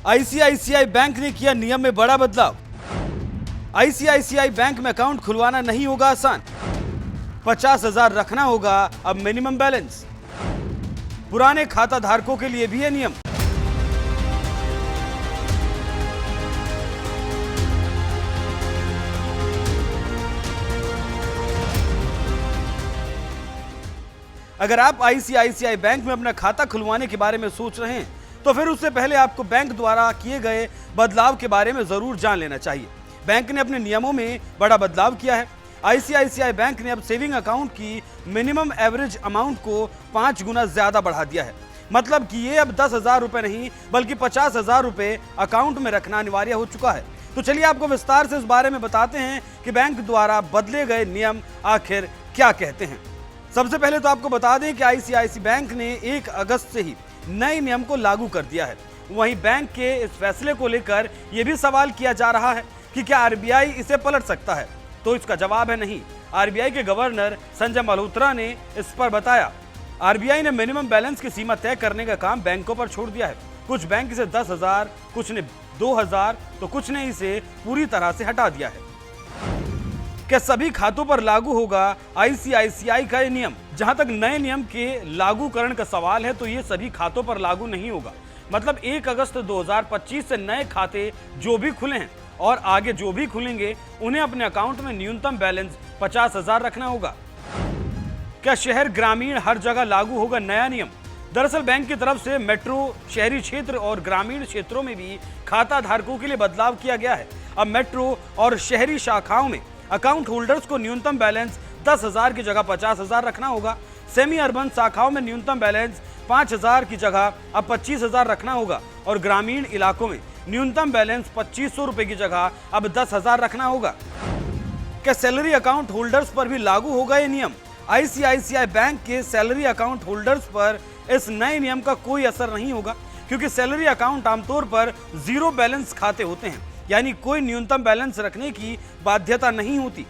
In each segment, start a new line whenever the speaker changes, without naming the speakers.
ICICI bank ने किया नियम में बड़ा बदलाव। आईसीआईसीआई बैंक में अकाउंट खुलवाना नहीं होगा आसान, 50,000 रखना होगा अब मिनिमम बैलेंस। पुराने खाता धारकों के लिए भी है नियम। अगर आप आईसीआईसीआई बैंक में अपना खाता खुलवाने के बारे में सोच रहे हैं तो फिर उससे पहले आपको बैंक द्वारा किए गए बदलाव के बारे में जरूर जान लेना चाहिए। बैंक ने अपने नियमों में बड़ा बदलाव किया है। आईसीआईसीआई बैंक ने अब सेविंग अकाउंट की मिनिमम एवरेज अमाउंट को 5 गुना ज्यादा बढ़ा दिया है। मतलब कि ये अब 10,000 रुपए नहीं बल्कि 50,000 रुपए अकाउंट में रखना अनिवार्य हो चुका है। तो चलिए आपको विस्तार से इस बारे में बताते हैं कि बैंक द्वारा बदले गए नियम आखिर क्या कहते हैं। सबसे पहले तो आपको बता दें कि आईसीआईसीआई बैंक ने 1 अगस्त से ही नए नियम को लागू कर दिया है। वहीं बैंक के इस फैसले को लेकर यह भी सवाल किया जा रहा है कि क्या आरबीआई इसे पलट सकता है, तो इसका जवाब है नहीं। आरबीआई के गवर्नर संजय मल्होत्रा ने इस पर बताया, आरबीआई ने मिनिमम बैलेंस की सीमा तय करने का काम बैंकों पर छोड़ दिया है। कुछ बैंक इसे 10,000, कुछ ने 2,000 तो कुछ ने इसे पूरी तरह से हटा दिया है। क्या सभी खातों पर लागू होगा आईसीआईसीआई का ये नियम? जहां तक नए नियम के लागूकरण का सवाल है तो ये सभी खातों पर लागू नहीं होगा। मतलब 1 अगस्त 2025 से नए खाते जो भी खुले हैं और आगे जो भी खुलेंगे उन्हें अपने अकाउंट में न्यूनतम बैलेंस 50,000 रखना होगा। क्या शहर ग्रामीण हर जगह लागू होगा नया नियम? दरअसल बैंक की तरफ से मेट्रो, शहरी क्षेत्र और ग्रामीण क्षेत्रों में भी खाता धारकों के लिए बदलाव किया गया है। अब मेट्रो और शहरी शाखाओं में अकाउंट होल्डर्स को न्यूनतम बैलेंस 10,000 की जगह 50,000 रखना होगा। सेमी अर्बन शाखाओं में न्यूनतम बैलेंस 5,000 की जगह अब 25,000 रखना होगा और ग्रामीण इलाकों में न्यूनतम बैलेंस 2,500 रुपए की जगह अब 10,000 रखना होगा। क्या सैलरी अकाउंट होल्डर्स पर भी लागू होगा ये नियम? आईसीआईसीआई बैंक के सैलरी अकाउंट होल्डर्स पर इस नए नियम का कोई असर नहीं होगा, क्योंकि सैलरी अकाउंट आमतौर पर 0 बैलेंस खाते होते हैं, यानी कोई न्यूनतम बैलेंस रखने की बाध्यता नहीं होती।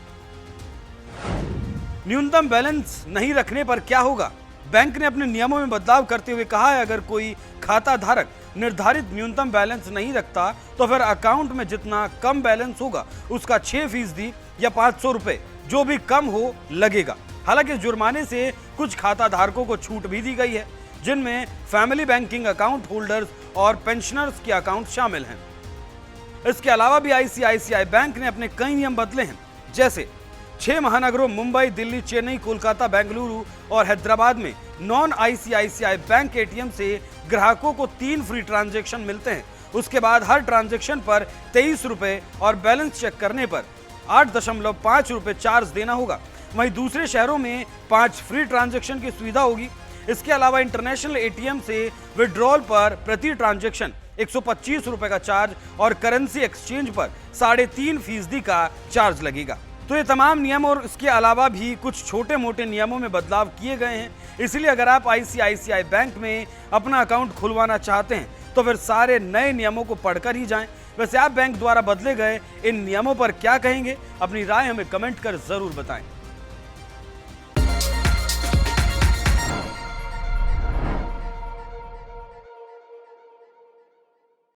न्यूनतम बैलेंस नहीं रखने पर क्या होगा? बैंक ने अपने नियमों में बदलाव करते हुए कहा है, अगर कोई खाता धारक निर्धारित न्यूनतम बैलेंस नहीं रखता तो फिर अकाउंट में जितना कम बैलेंस होगा उसका 6% या 500 रुपए जो भी कम हो लगेगा। हालांकि जुर्माने से कुछ खाता धारकों को छूट भी दी गई है, जिनमें फैमिली बैंकिंग अकाउंट होल्डर्स और पेंशनर्स के अकाउंट शामिल हैं। इसके अलावा भी आईसीआईसीआई बैंक ने अपने कई नियम बदले हैं, जैसे 6 महानगरों मुंबई, दिल्ली, चेन्नई, कोलकाता, बेंगलुरु और हैदराबाद में नॉन आईसीआईसीआई बैंक एटीएम से ग्राहकों को 3 फ्री ट्रांजैक्शन मिलते हैं। उसके बाद हर ट्रांजैक्शन पर 23 रुपए और बैलेंस चेक करने पर 8.5 रुपए चार्ज देना होगा। वहीं दूसरे शहरों में 5 फ्री ट्रांजैक्शन की सुविधा होगी। इसके अलावा इंटरनेशनल एटीएम से विड्रॉल पर प्रति ट्रांजैक्शन 125 रुपए का चार्ज और करेंसी एक्सचेंज पर 3.5% का चार्ज लगेगा। तो ये तमाम नियम और इसके अलावा भी कुछ छोटे मोटे नियमों में बदलाव किए गए हैं। इसलिए अगर आप आईसीआईसीआई बैंक में अपना अकाउंट खुलवाना चाहते हैं तो फिर सारे नए नियमों को पढ़कर ही जाएं। वैसे आप बैंक द्वारा बदले गए इन नियमों पर क्या कहेंगे? अपनी राय हमें कमेंट कर जरूर बताएं।